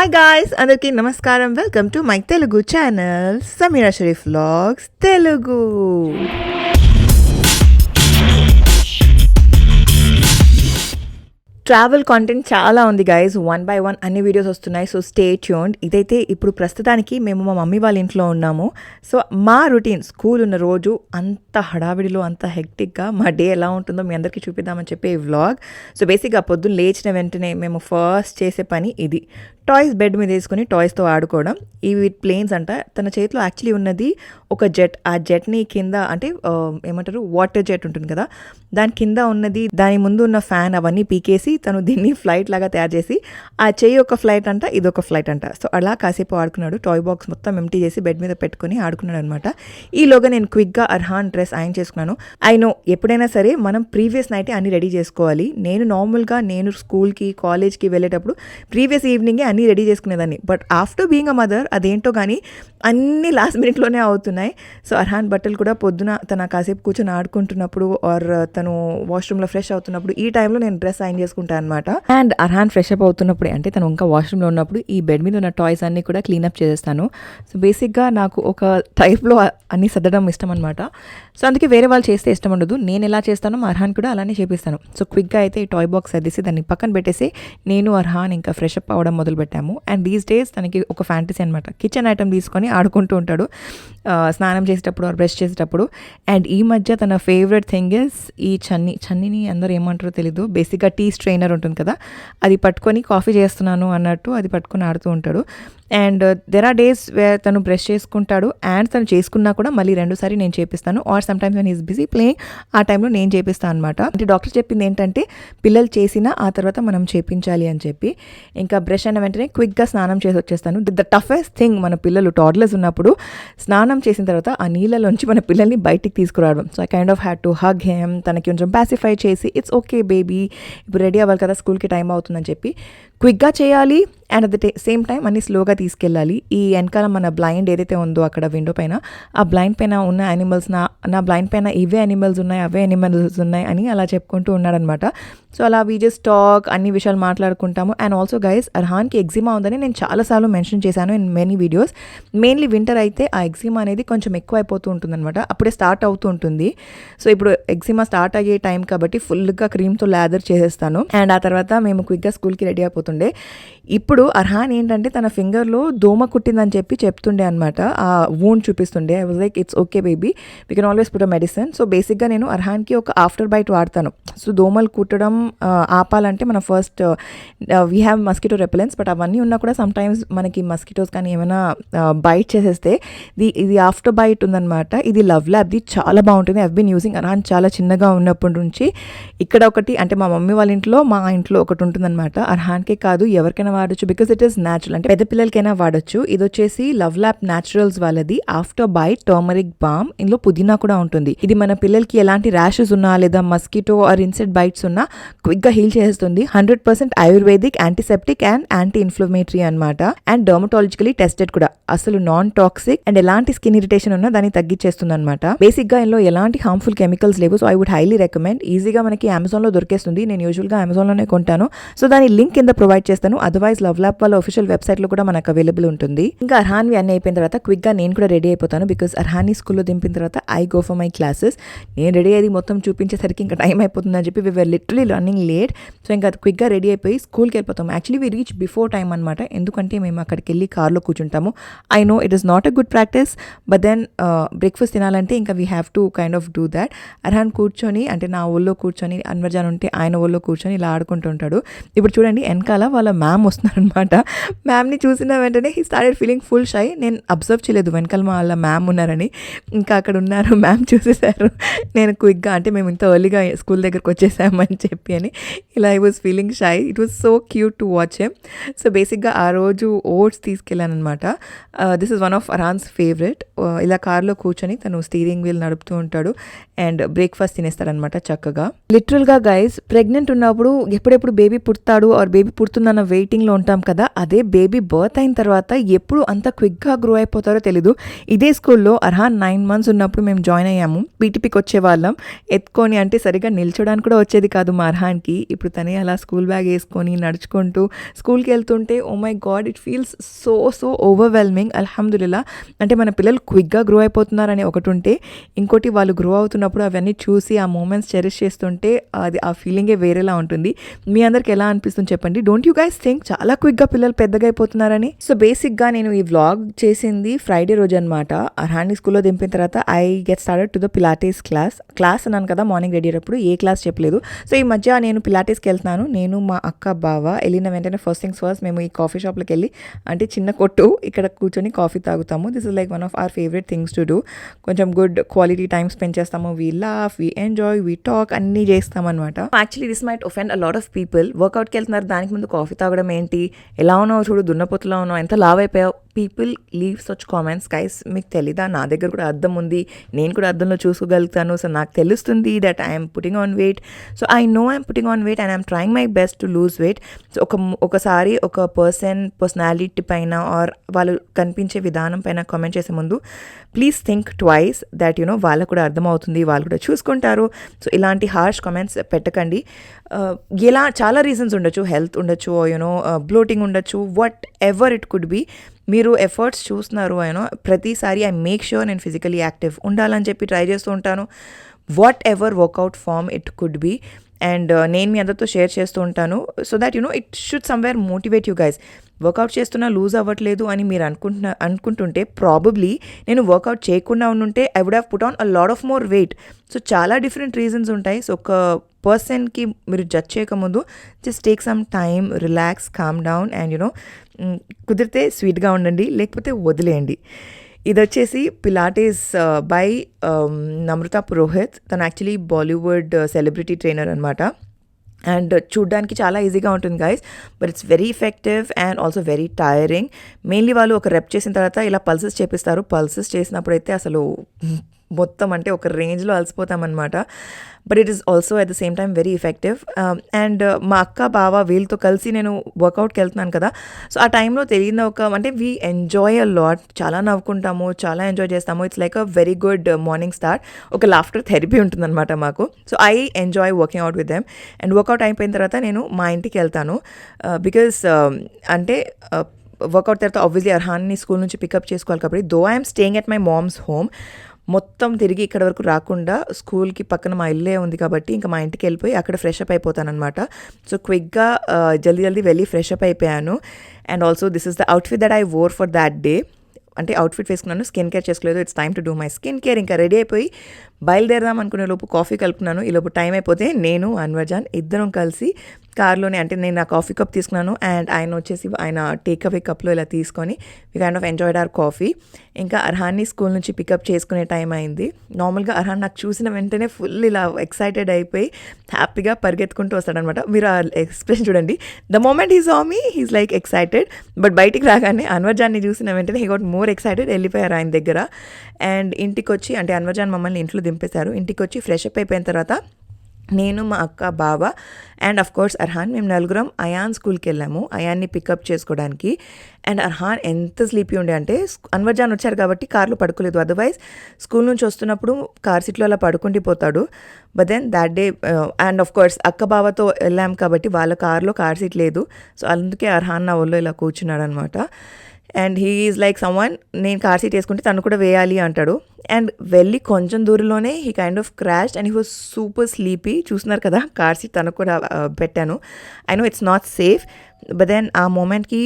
Hi guys, అందరికీ నమస్కారం. Welcome to my Telugu channel Sameera Sharif vlogs Telugu. Travel content చాలా ఉంది గైస్, 1 by 1 అన్ని వీడియోస్ వస్తున్నాయి. So stay tuned. ఇదైతే ఇప్పుడు ప్రస్తుతానికి మేము మా మమ్మీ వాళ్ళ ఇంట్లో ఉన్నాము. సో మా రొటీన్ స్కూల్ ఉన్న రోజు అంత హడావిడిలో అంత హెక్టిక్గా మా డే ఎలా ఉంటుందో మీ అందరికీ చూపిద్దామని చెప్పే ఈ వ్లాగ్. సో బేసిక్గా పొద్దున్న లేచిన వెంటనే మేము ఫస్ట్ చేసే పని ఇది, టాయ్స్ బెడ్ మీద వేసుకొని టాయ్స్తో ఆడుకోవడం. ఇవి ప్లేన్స్ అంట. తన చేతిలో యాక్చువల్లీ ఉన్నది ఒక జెట్. ఆ జెట్ని కింద అంటే ఏమంటారు, వాటర్ జెట్ ఉంటుంది కదా, దాని కింద ఉన్నది, దాని ముందు ఉన్న ఫ్యాన్ అవన్నీ పీకేసి తను దీన్ని ఫ్లైట్ లాగా తయారు చేసి, ఆ చెయ్యి ఒక ఫ్లైట్ అంట, ఇదొక ఫ్లైట్ అంట. సో అలా కాసేపు ఆడుకున్నాడు. టాయ్ బాక్స్ మొత్తం ఎంటీ చేసి బెడ్ మీద పెట్టుకొని ఆడుకున్నాడు అనమాట. ఈలోగా నేను క్విక్గా అర్హాన్ డ్రెస్ ఐరన్ చేసుకున్నాను. నో ఎప్పుడైనా సరే మనం ప్రీవియస్ నైటే అన్ని రెడీ చేసుకోవాలి. నేను స్కూల్కి కాలేజ్కి వెళ్ళేటప్పుడు ప్రీవియస్ ఈవినింగే అన్నీ రెడీ చేసుకునేదాన్ని. But after being a mother అదేంటో కానీ అన్నీ లాస్ట్ మినిట్లోనే అవుతున్నాయి. సో అర్హాన్ బట్టలు కూడా పొద్దున తన కాసేపు కూర్చొని ఆడుకుంటున్నప్పుడు ఆర్ తను వాష్రూమ్లో ఫ్రెష్ అవుతున్నప్పుడు ఈ టైంలో నేను డ్రెస్ ఐరన్ చేసుకుంటాను అనమాట. అండ్ అర్హాన్ ఫ్రెష్ అప్ అవుతున్నప్పుడు, అంటే తను ఇంకా వాష్రూమ్లో ఉన్నప్పుడు ఈ బెడ్ మీద ఉన్న టాయ్స్ అన్నీ కూడా క్లీనప్ చేసేస్తాను. సో బేసిక్గా నాకు ఒక టైప్లో అన్నీ సర్దడం ఇష్టం అనమాట. సో అందుకే వేరే వాళ్ళు చేస్తే ఇష్టం ఉండదు. నేను ఎలా చేస్తానో మా అర్హాన్ కూడా అలానే చేపిస్తాను. సో క్విక్గా అయితే ఈ టాయ్ బాక్స్ సర్దేసి దాన్ని పక్కన పెట్టేసి నేను అర్హాన్ ఇంకా ఫ్రెష్ అప్ అవ్వడం మొదలుపెట్టాము. అండ్ దీస్ డేస్ తనకి ఒక ఫ్యాంటసీ అనమాట, కిచెన్ ఐటమ్ తీసుకొని ఆడుకుంటూ ఉంటాడు స్నానం చేసేటప్పుడు ఆర్ బ్రష్ చేసేటప్పుడు. అండ్ ఈ మధ్య తన ఫేవరెట్ థింగ్ ఇస్ ఈ చన్నీని అందరూ ఏమంటారో తెలీదు, బేసిక్గా టీ స్ట్రెయినర్ ఉంటుంది కదా, అది పట్టుకొని కాఫీ చేస్తున్నాను అన్నట్టు అది పట్టుకొని ఆడుతూ ఉంటాడు. And there are days where తను బ్రష్ చేసుకుంటాడు అండ్ తను చేసుకున్నా కూడా మళ్ళీ 2 నేను చేపిస్తాను. Or sometimes when is busy playing, ఆ టైంలో నేను చేపిస్తాను అనమాట. అంటే డాక్టర్ చెప్పింది ఏంటంటే పిల్లలు చేసినా ఆ తర్వాత మనం చేపించాలి అని చెప్పి. ఇంకా బ్రష్ అయిన వెంటనే క్విక్గా స్నానం చేసి వచ్చేస్తాను. ద టఫెస్ట్ థింగ్ మన పిల్లలు టాడ్లర్స్ ఉన్నప్పుడు స్నానం చేసిన తర్వాత ఆ నీళ్ళలోంచి మన పిల్లల్ని బయటికి తీసుకురావడం. So I kind of had to hug him, తనకి కొంచెం పాసిఫై చేసి ఇట్స్ ఓకే బేబీ ఇప్పుడు రెడీ అవ్వాలి కదా, స్కూల్కి టైం అవుతుందని చెప్పి క్విక్గా చేయాలి. And at the same time అన్ని స్లోగా తీసుకెళ్ళాలి. ఈ వెనకాల మన బ్లైండ్ ఏదైతే ఉందో అక్కడ విండో పైన, ఆ బ్లైండ్ పైన ఉన్న యానిమల్స్, నా బ్లైండ్ పైన ఇవే యానిమల్స్ ఉన్నాయి, అవే యానిమల్స్ ఉన్నాయి అని అలా చెప్పుకుంటూ ఉన్నాడనమాట. సో అలా వీ జస్ట్ టాక్, అన్ని విషయాలు మాట్లాడుకుంటాము. అండ్ ఆల్సో గైస్, అర్హాన్కి ఎగ్జిమా ఉందని నేను చాలాసార్లు మెన్షన్ చేశాను in many videos. Mainly winter అయితే ఆ ఎగ్జిమా అనేది కొంచెం ఎక్కువ అయిపోతూ ఉంటుంది అనమాట, అప్పుడే స్టార్ట్ అవుతూ ఉంటుంది. సో ఇప్పుడు ఎగ్జిమా స్టార్ట్ అయ్యే టైం కాబట్టి ఫుల్గా క్రీమ్తో లాదర్ చేసేస్తాను. అండ్ ఆ తర్వాత మేము క్విక్గా స్కూల్కి రెడీ అయిపోతుండే. ఇప్పుడు అర్హాన్ ఏంటంటే తన ఫింగర్లో దోమ కుట్టిందని చెప్పి చెప్తుండే అనమాట, ఆ వూండ్ చూపిస్తుండే. I was like it's okay baby, we can always put a medicine. So బేసిక్గా నేను అర్హాన్కి ఒక ఆఫ్టర్ బైట్ వాడతాను. సో దోమలు కుట్టడం ఆపాలంటే మనం first we have mosquito repellents, but అవన్నీ ఉన్నా కూడా సమ్ టైమ్స్ మనకి మస్కిటోస్ కానీ ఏమైనా బైట్ చేసేస్తే ఇది ఆఫ్టర్ బైట్ ఉందన్నమాట. ఇది లవ్ ల్యాబ్ది, చాలా బాగుంటుంది. I been using. అర్హాన్ చాలా చిన్నగా ఉన్నప్పటి నుంచి ఇక్కడ ఒకటి, అంటే మా మమ్మీ వాళ్ళ ఇంట్లో మా ఇంట్లో ఒకటి ఉంటుందన్నమాట. అర్హాన్కే కాదు ఎవరికైనా వాడచ్చు, బికాస్ ఇట్ ఈస్ న్యాచురల్, అంటే పెద్ద పిల్లలకైనా వాడచ్చు. ఇది వచ్చేసి లవ్ ల్యాబ్ న్యాచురల్స్ వాళ్ళది ఆఫ్టర్ బైట్ టర్మరిక్ బామ్. ఇందులో పుదీనా కూడా ఉంటుంది. ఇది మన పిల్లలకి ఎలాంటి ర్యాషెస్ ఉన్నా లేదా మస్కిటో ఆర్ ఇన్సెక్ట్ బైట్స్ ఉన్నా క్విక్గా హీల్ చేస్తుంది. 100% ayurvedic, antiseptic and anti inflammatory అనమాట. అండ్ డర్మటాలజికలీ టెస్టెడ్ కూడా, అసలు నాన్ టాక్సిక్ అండ్ ఎలాంటి స్కిన్ ఇరిటేషన్ ఉన్నా దాన్ని తగ్గించేస్తుంది అనమాట. బేసిక్ గా ఇందులో ఎలాంటి హార్మ్ఫుల్ కెమికల్స్ లేవు. So I would highly recommend. ఈజీగా మనకి అమెజాన్ లో దొరికేస్తుంది. నేను యూజువల్గా అమెజాన్ లోనే కొంటాను. సో దాని లింక్ కింద ప్రొవైడ్ చేస్తాను. అదర్వైజ్ లవ్ ల్యాబ్ వాళ్ళ అఫీషియల్ వెబ్సైట్ లో కూడా మనకు అవైలబుల్ ఉంటుంది. ఇంకా అర్హాన్వి అన్ని అయిపోయిన తర్వాత క్విక్ గా నేను కూడా రెడీ అయిపోతాను, బికాస్ అర్హాన్ని స్కూల్లో దింపిన తర్వాత I go for my classes. నేను రెడీ అయ్యి మొత్తం చూపించేసరికి ఇంకా టైం అయిపోతుందని చెప్పి we were literally running late. So ఇంకా క్విక్గా రెడీ అయిపోయి స్కూల్కి వెళ్ళిపోతాం. Actually we reach before time అనమాట, ఎందుకంటే మేము అక్కడికి వెళ్ళి కార్లో కూర్చుంటాము. I know it is not a good practice, but then breakfast తినాలంటే ఇంకా we have to kind of do that. అర్హాన్ కూర్చొని, అంటే నా ఊళ్ళో కూర్చొని, అన్వర్జాన్ ఉంటే ఆయన ఊళ్ళో కూర్చొని ఇలా ఆడుకుంటూ ఉంటాడు. ఇప్పుడు చూడండి వెనకాల వాళ్ళ మ్యామ్ వస్తున్నారనమాట. మ్యామ్ని చూసిన వెంటనే he started feeling full shy. నేను అబ్జర్వ్ చేయలేదు వెనకాల వాళ్ళ మ్యామ్ ఉన్నారని. ఇంకా అక్కడ ఉన్నారు, మ్యామ్ చూసేసారు. నేను క్విక్గా, అంటే మేము ఇంత ఎర్లీగా స్కూల్ దగ్గరకు వచ్చేసామని చెప్పి అని, ఇలా I was feeling shy. It was so cute to watch him. So బేసిక్గా ఆ రోజు ఓట్స్ తీసుకెళ్ళాను అనమాట. This is one of Arhaan's favourite. ఇలా కార్లో కూర్చొని తను స్టీరింగ్ వీల్ నడుపుతూ ఉంటాడు అండ్ బ్రేక్ఫాస్ట్ తినేస్తాడనమాట చక్కగా. లిటరల్గా గైస్, ప్రెగ్నెంట్ ఉన్నప్పుడు ఎప్పుడెప్పుడు బేబీ పుడతాడు ఆర్ బేబీ పుడుతుందన్న వెయిటింగ్లో ఉంటాం అంటాం కదా, అదే బేబీ బర్త్ అయిన తర్వాత ఎప్పుడు అంత క్విక్గా గ్రో అయిపోతారో తెలీదు. ఇదే స్కూల్లో అర్హాన్ 9 months ఉన్నప్పుడు మేము జాయిన్ అయ్యాము. పీటీపీకి వచ్చేవాళ్ళం ఎత్తుకొని, అంటే సరిగ్గా నిల్చోడానికి కూడా వచ్చేది కాదు మా అర్హాన్కి. ఇప్పుడు తనే అలా స్కూల్ బ్యాగ్ వేసుకొని నడుచుకుంటూ స్కూల్కి వెళ్తుంటే oh my God, it feels so overwhelming. అల్హమ్దులిల్లా. అంటే మన పిల్లలు క్విక్గా గ్రో అయిపోతున్నారని ఒకటి ఉంటే, ఇంకోటి వాళ్ళు గ్రో అవుతున్నప్పుడు అవన్నీ చూసి ఆ మూమెంట్స్ చెరిష్ చేస్తుంటే అది ఆ ఫీలింగే వేరేలా ఉంటుంది. మీ అందరికి ఎలా అనిపిస్తుంది చెప్పండి. డోంట్ యూ గైస్ థింక్ చాలా క్విక్గా పిల్లలు పెద్దగా అయిపోతున్నారని? సో బేసిక్గా నేను ఈ వ్లాగ్ చేసింది ఫ్రైడే రోజు అనమాట. అర్హాన్ని స్కూల్లో దింపిన తర్వాత I get started to the Pilates class అన్నాను కదా మార్నింగ్ రెడీ అయ్యేటప్పుడు, ఏ క్లాస్ చెప్పలేదు. సో ఈ మధ్య నేను పిలాటెస్కి వెళ్తున్నాను. నేను మా అక్క బావ వెళ్ళిన వెంటనే ఫస్ట్ థింగ్స్ ఫస్ట్ మేము ఈ కాఫీ షాప్లోకి వెళ్ళి, అంటే చిన్న కొట్టు, ఇక్కడ కూర్చొని కాఫీ తాగుతాము. This is like one of our favourite things to do. కొంచెం గుడ్ క్వాలిటీ టైం స్పెండ్ చేస్తాము. We laugh, we enjoy, we talk, అన్నీ చేస్తాం అనమాట. Actually this might offend a lot of people. వర్కౌట్కి వెళ్తున్నారు, దానికి ముందు కాఫీ తాగడం ఏంటి, ఎలా ఉన్నావు చూడు, దున్నపోతులా ఉన్నావు, ఎంత లావ్ అయిపోయావు. People leave such comments. Guys మీకు తెలీదా, నా దగ్గర కూడా అద్దం ఉంది, నేను కూడా అద్దంలో చూసుకోగలుగుతాను. సో నాకు తెలుస్తుంది that I'm putting on weight. So I know I'm putting on weight and I'm trying my best to lose weight. So ఒకసారి ఒక పర్సనాలిటీ పైన ఆర్ వాళ్ళు కనిపించే విధానం పైన కామెంట్ చేసే ముందు please think twice that you know వాళ్ళకు కూడా అర్థమవుతుంది, వాళ్ళు కూడా చూసుకుంటారు. సో ఇలాంటి హార్ష్ కామెంట్స్ పెట్టకండి. ఇలా చాలా రీజన్స్ ఉండొచ్చు, హెల్త్ ఉండొచ్చు, యూనో బ్లోటింగ్ ఉండొచ్చు, whatever it could be. మీరు ఎఫర్ట్స్ చూస్తున్నారు యూనో, ప్రతిసారి ఐ మేక్ ష్యూర్ నేను ఫిజికలీ యాక్టివ్ ఉండాలని చెప్పి ట్రై చేస్తూ ఉంటాను. Whatever workout form it could be. And నేను మీ అందరితో షేర్ చేస్తూ ఉంటాను so that you know it should somewhere motivate you guys. Workout చేస్తున్నా లూజ్ అవ్వట్లేదు అని మీరు అనుకుంటుంటే ప్రాబబ్లీ నేను వర్కౌట్ చేయకుండా ఉంటే I would have put on a lot of more weight. So చాలా డిఫరెంట్ రీజన్స్ ఉంటాయి. సో ఒక పర్సన్కి మీరు జడ్జ్ చేయకముందు just take some time, relax, calm down and you కుదిరితే స్వీట్గా ఉండండి, లేకపోతే వదిలేయండి. ఇది వచ్చేసి పిలాటెస్ బై నమ్రత పురోహిత్. తను యాక్చువల్లీ బాలీవుడ్ సెలబ్రిటీ ట్రైనర్ అనమాట. అండ్ చూడ్డానికి చాలా ఈజీగా ఉంటుంది guys, but it's very effective and also very tiring. Mainly వాళ్ళు ఒక రెప్ చేసిన తర్వాత ఇలా పల్సెస్ చేపిస్తారు. పల్సెస్ చేసినప్పుడైతే అసలు మొత్తం అంటే ఒక రేంజ్లో అలసిపోతామన్నమాట. But it is also at the same time very effective. And మా అక్క బావ వీళ్ళతో కలిసి నేను వర్కౌట్కి వెళ్తున్నాను కదా, సో ఆ టైంలో తెలియని అంటే వీ ఎంజాయ్ అ లాట్. చాలా నవ్వుకుంటాము, చాలా ఎంజాయ్ చేస్తాము. It's like a very good morning start. ఒక లాఫ్టర్ థెరపీ ఉంటుందన్నమాట మాకు. So I enjoy working out with them. And workout అయిపోయిన తర్వాత నేను మా ఇంటికి వెళ్తాను. బికాస్ అంటే వర్కౌట్ తర్వాత ఆబ్వియస్లీ అర్హాన్ని స్కూల్ నుంచి పికప్ చేసుకోవాలి కాబట్టి, though I'm staying at my mom's home, మొత్తం తిరిగి ఇక్కడ వరకు రాకుండా స్కూల్కి పక్కన మా ఇల్లే ఉంది కాబట్టి ఇంకా మా ఇంటికి వెళ్ళిపోయి అక్కడ ఫ్రెష్ అప్ అయిపోతానమాట. సో క్విక్గా జల్దీ వెళ్ళి ఫ్రెష్ అప్ అయిపోయాను. And also this is the outfit that I wore for that day. అంటే అవుట్ఫిట్ వేసుకున్నాను, స్కిన్ కేర్ చేసుకోలేదు. It's time to do my skin care. ఇంకా రెడీ అయిపోయి బయలుదేరదాం అనుకునే లోపు కాఫీ కలుపుకున్నాను. ఈ లోపు టైం అయిపోతే నేను అన్వర్జాన్ ఇద్దరం కలిసి కార్లోనే, అంటే నేను నా కాఫీ కప్ తీసుకున్నాను అండ్ ఆయన వచ్చేసి ఆయన టేక్ అవే కప్లో ఇలా తీసుకొని we kind of enjoyed our coffee. ఇంకా అర్హాన్ని స్కూల్ నుంచి పికప్ చేసుకునే టైం అయింది. నార్మల్గా అర్హాన్ నాకు చూసిన వెంటనే ఫుల్ ఇలా ఎక్సైటెడ్ అయిపోయి హ్యాపీగా పరిగెత్తుకుంటూ వస్తాడనమాట. మీరు ఆ ఎక్స్ప్రెషన్ చూడండి. The moment he saw me he's like excited, but బయటికి రాగానే అన్వర్జాన్ని చూసిన వెంటనే హీ గాట్ మోర్ ఎక్సైటెడ్. వెళ్ళిపోయారు ఆయన దగ్గర. అండ్ ఇంటికి వచ్చి, అంటే అన్వర్జాన్ మమ్మల్ని ఇంట్లో దింపేశారు. ఇంటికి వచ్చి ఫ్రెష్ అప్ అయిపోయిన తర్వాత నేను, మా అక్క, బావ అండ్ అఫ్ కోర్స్ అర్హాన్, మేము నలుగురం అయాన్ స్కూల్కి వెళ్ళాము అయాన్ని పికప్ చేసుకోవడానికి. అండ్ అర్హాన్ ఎంత స్లీపీ ఉండే అంటే, అన్వర్జాన్ వచ్చారు కాబట్టి కార్లో పడుకోలేదు. అదర్వైజ్ స్కూల్ నుంచి వస్తున్నప్పుడు కార్ సీట్లో అలా పడుకుండిపోతాడు. But then that day and of course అక్క బావతో వెళ్ళాం కాబట్టి వాళ్ళ కార్లో కార్ సీట్ లేదు. సో అందుకే అర్హాన్ నా ఒళ్ళో ఇలా కూర్చున్నాడు అనమాట. And he is like someone, నేను కార్ సీట్ వేసుకుంటే తను కూడా వేయాలి అంటాడు. అండ్ వెళ్ళి కొంచెం దూరంలోనే he kind of crashed and he was super sleepy. చూస్తున్నారు కదా, కార్ సీట్ తనకు కూడా పెట్టాను. I know it's not safe, but then ఆ మూమెంట్కి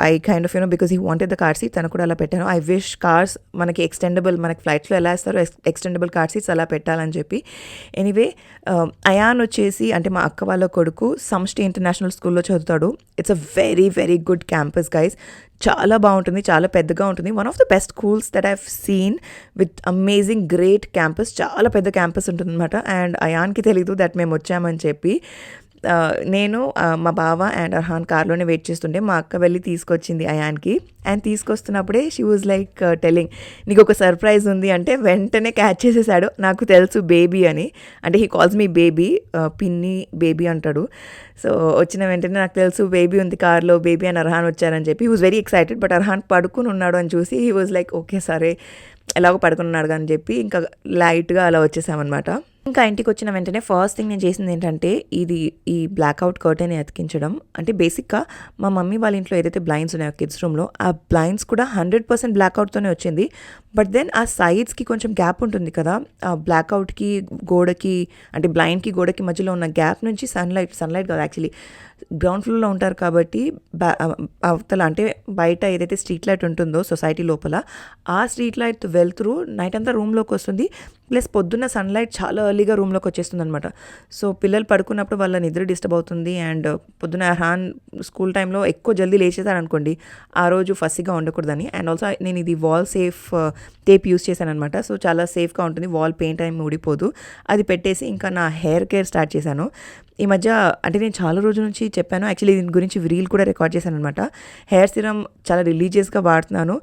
I kind of because he wanted the car seat, తనకు కూడా అలా పెట్టాను. ఐ విష్ కార్స్ మనకి ఎక్స్టెండబుల్, మనకి ఫ్లైట్స్లో ఎలా ఇస్తారో ఎక్స్టెండబుల్ కార్ సీట్స్ అలా పెట్టాలని చెప్పి. ఎనీవే అయాన్ వచ్చేసి, అంటే మా అక్క వాళ్ళ కొడుకు సంష్టి ఇంటర్నేషనల్ స్కూల్లో చదువుతాడు. It's a very very good campus guys. చాలా బాగుంటుంది, చాలా పెద్దగా ఉంటుంది. One of the best schools that I've seen with amazing great campus. చాలా పెద్ద క్యాంపస్ ఉంటుంది అనమాట. అండ్ అయాన్కి తెలీదు దట్ మేము వచ్చామని చెప్పి. నేను మా బావ అండ్ అర్హాన్ కార్లోనే వెయిట్ చేస్తుంటే మా అక్క వెళ్ళి తీసుకొచ్చింది అయాన్కి. అండ్ తీసుకొస్తున్నప్పుడే షీ వాజ్ లైక్ టెల్లింగ్, నీకు ఒక సర్ప్రైజ్ ఉంది అంటే వెంటనే క్యాచ్ చేసేసాడు. నాకు తెలుసు బేబీ అని, అంటే హీ కాల్స్ మీ బేబీ, పిన్ని బేబీ అంటాడు. సో వచ్చిన వెంటనే నాకు తెలుసు బేబీ ఉంది కార్లో, బేబీ అండ్ అర్హాన్ వచ్చారని చెప్పి he was very excited. But Arhan పడుకుని ఉన్నాడు అని చూసి హీ వాజ్ లైక్ ఓకే సరే ఎలాగో పడుకున్నాడు అని చెప్పి ఇంకా లైట్గా అలా వచ్చేసామన్నమాట. ఇంకా ఇంటికి వచ్చిన వెంటనే ఫస్ట్ థింగ్ నేను చేసింది ఏంటంటే ఈ బ్లాక్అవుట్ కర్టెన్ అతికించడం. అంటే బేసిక్గా మా మమ్మీ వాళ్ళ ఇంట్లో ఏదైతే బ్లైండ్స్ ఉన్నాయో కిడ్స్ రూమ్లో, ఆ బ్లైండ్స్ కూడా 100% బ్లాక్అవుట్తోనే వచ్చింది. బట్ దెన్ ఆ సైడ్స్కి కొంచెం గ్యాప్ ఉంటుంది కదా, ఆ బ్లాక్అవుట్కి గోడకి అంటే బ్లైండ్కి గోడకి మధ్యలో ఉన్న గ్యాప్ నుంచి సన్లైట్ కాదు యాక్చువల్లీ గ్రౌండ్ ఫ్లోర్లో ఉంటారు కాబట్టి అవతల అంటే బయట ఏదైతే స్ట్రీట్ లైట్ ఉంటుందో సొసైటీ లోపల, ఆ స్ట్రీట్ లైట్ వెళ్తురు నైట్ అంతా రూమ్లోకి వస్తుంది. ప్లస్ పొద్దున్న సన్లైట్ చాలా ఎర్లీగా రూమ్లోకి వచ్చేస్తుంది అనమాట. సో పిల్లలు పడుకున్నప్పుడు వాళ్ళ నిద్ర డిస్టర్బ్ అవుతుంది. అండ్ పొద్దున్న అర్హాన్ స్కూల్ టైంలో ఎక్కువ జల్దీ లేచేసారు అనుకోండి, ఆ రోజు ఫస్సీగా ఉండకూడదని. అండ్ ఆల్సో నేను ఇది వాల్ సేఫ్ టేప్ యూస్ చేశాను అనమాట. సో చాలా సేఫ్గా ఉంటుంది, వాల్ పెయింట్ ఏమి ఊడిపోదు. అది పెట్టేసి ఇంకా నా హెయిర్ కేర్ స్టార్ట్ చేశాను. ఈ మధ్య అంటే నేను చాలా రోజుల నుంచి చెప్పాను, యాక్చువల్లీ దీని గురించి రీల్ కూడా రికార్డ్ చేశాను అనమాట. హెయిర్ సిరమ్ చాలా రిలీజియస్గా వాడుతున్నాను.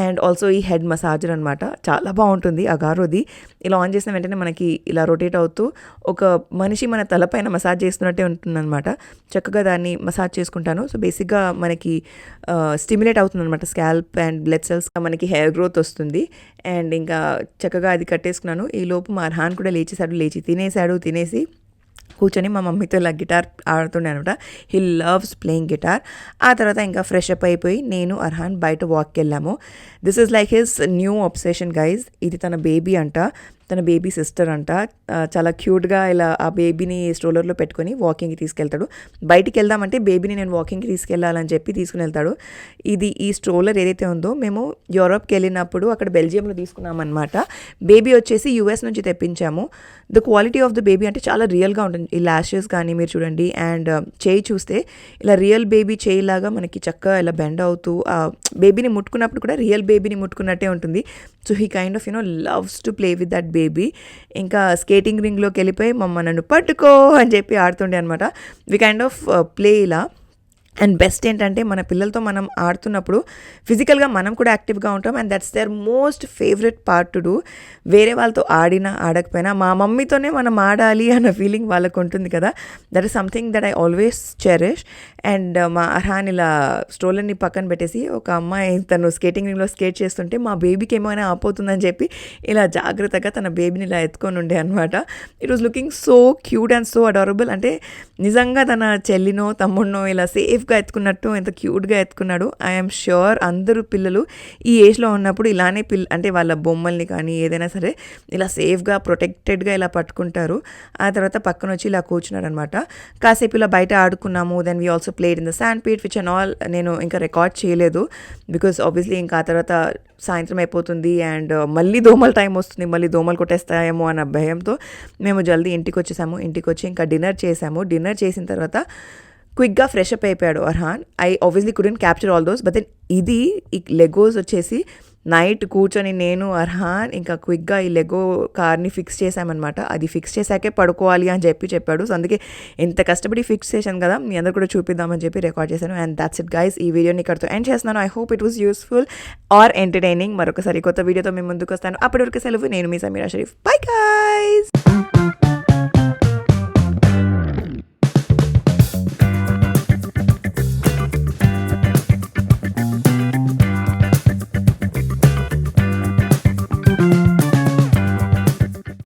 అండ్ ఆల్సో ఈ హెడ్ మసాజర్ అనమాట, చాలా బాగుంటుంది అగారోది. ఇలా ఆన్ చేసిన వెంటనే మనకి ఇలా రొటేట్ అవుతూ ఒక మనిషి మన తలపైన మసాజ్ చేస్తున్నట్టే ఉంటుందన్నమాట. చక్కగా దాన్ని మసాజ్ చేసుకుంటాను. సో బేసిక్గా మనకి స్టిమ్యులేట్ అవుతుంది అనమాట స్కాల్ప్ అండ్ బ్లడ్ సెల్స్, మనకి హెయిర్ గ్రోత్ వస్తుంది. అండ్ ఇంకా చక్కగా అది కట్టేసుకున్నాను. ఈ లోపు మా అర్హాన్ కూడా లేచి తినేసి కూర్చొని మా మమ్మీతో ఇలా గిటార్ ఆడుతుండే అనమాట. He loves playing guitar. ఆ తర్వాత ఇంకా ఫ్రెష్ అప్ అయిపోయి నేను అర్హాన్ బయట వాక్కి వెళ్ళాము. This is like his new obsession guys. ఇది తన బేబీ అంట, తన బేబీ సిస్టర్ అంట. చాలా క్యూట్గా ఇలా ఆ బేబీని స్ట్రోలర్లో పెట్టుకొని వాకింగ్కి తీసుకెళ్తాడు. బయటికి వెళ్దామంటే బేబీని నేను వాకింగ్కి తీసుకెళ్ళాలని చెప్పి తీసుకుని వెళ్తాడు. ఈ స్ట్రోలర్ ఏదైతే ఉందో మేము యూరోప్కి వెళ్ళినప్పుడు అక్కడ బెల్జియంలో తీసుకున్నామన్నమాట. బేబీ వచ్చేసి యూఎస్ నుంచి తెప్పించాము. The quality of the baby అంటే చాలా రియల్గా ఉంటుంది. ఈ ల్యాషెస్ కానీ మీరు చూడండి, అండ్ చేయి చూస్తే ఇలా రియల్ బేబీ చేయిలాగా మనకి చక్కగా ఇలా బెండ్ అవుతూ ఆ బేబీని ముట్టుకున్నప్పుడు కూడా రియల్ బేబీని ముట్టుకున్నట్టే ఉంటుంది. So he kind of loves to play with that baby. ఇంకా స్కేటింగ్ రింగ్లోకి వెళ్ళిపోయి నన్ను పట్టుకో అని చెప్పి ఆడుతుండే అనమాట. వి కైండ్ ఆఫ్ ప్లే ఇలా. అండ్ బెస్ట్ ఏంటంటే మన పిల్లలతో మనం ఆడుతున్నప్పుడు ఫిజికల్గా మనం కూడా యాక్టివ్గా ఉంటాం. And that's their most favourite part to do. వేరే వాళ్ళతో ఆడకపోయినా మా మమ్మీతోనే మనం ఆడాలి అన్న ఫీలింగ్ వాళ్ళకు ఉంటుంది కదా. That is something that I always cherish. And మా అర్హాన్ ఇలా స్ట్రోలర్ని పక్కన పెట్టేసి ఒక అమ్మాయి తను స్కేటింగ్ రింగ్లో స్కేట్ చేస్తుంటే మా బేబీకి ఏమైనా ఆపోతుందని చెప్పి ఇలా జాగ్రత్తగా తన బేబీని ఇలా ఎత్తుకొని ఉండే అనమాట. It was looking so cute and so adorable. అంటే నిజంగా తన చెల్లినో తమ్ముడినో ఇలా సేఫ్గా ఎత్తుకున్నట్టు ఎంత క్యూట్గా ఎత్తుకున్నాడు. ఐఎమ్ ష్యూర్ అందరూ పిల్లలు ఈ ఏజ్లో ఉన్నప్పుడు ఇలానే అంటే వాళ్ళ బొమ్మల్ని కానీ ఏదైనా సరే ఇలా సేఫ్గా ప్రొటెక్టెడ్గా ఇలా పట్టుకుంటారు. ఆ తర్వాత పక్కన వచ్చి ఇలా కూర్చున్నాడు అనమాట. కాసేపు ఇలా బయట ఆడుకున్నాము. Then we also played in the sand pit which and all. నేను ఇంకా రికార్డ్ చేయలేదు బికాస్ ఆబ్వియస్లీ ఇంకా ఆ తర్వాత సాయంత్రం అయిపోతుంది అండ్ మళ్ళీ దోమల టైం వస్తుంది, మళ్ళీ దోమలు కొట్టేస్తాయేమో అన్న భయంతో మేము జల్దీ ఇంటికి వచ్చి ఇంకా డిన్నర్ చేసిన తర్వాత క్విక్గా ఫ్రెష్ అప్ అయిపోయాడు Arhaan. I obviously couldn't capture all those. But then ఈ లెగోస్ వచ్చేసి నైట్ కూర్చొని నేను అర్హాన్ ఇంకా క్విక్గా ఈ లెగో కార్ని ఫిక్స్ చేశామన్నమాట. అది ఫిక్స్ చేశాకే పడుకోవాలి అని చెప్పాడు. సో అందుకే ఎంత కష్టపడి ఫిక్స్ చేశాను కదా, మీ అందరు కూడా చూపిద్దామని చెప్పి రికార్డ్ చేశాను. And that's it guys. ఈ వీడియోని ఇక్కడతో ఎండ్ చేస్తున్నాను. I hope it was useful or entertaining. మరొకసారి కొత్త వీడియోతో మేము ముందుకు వస్తాను. అప్పటి వరకు సెలవు. నేను మీ సమీరా షరీఫ్. Bye guys.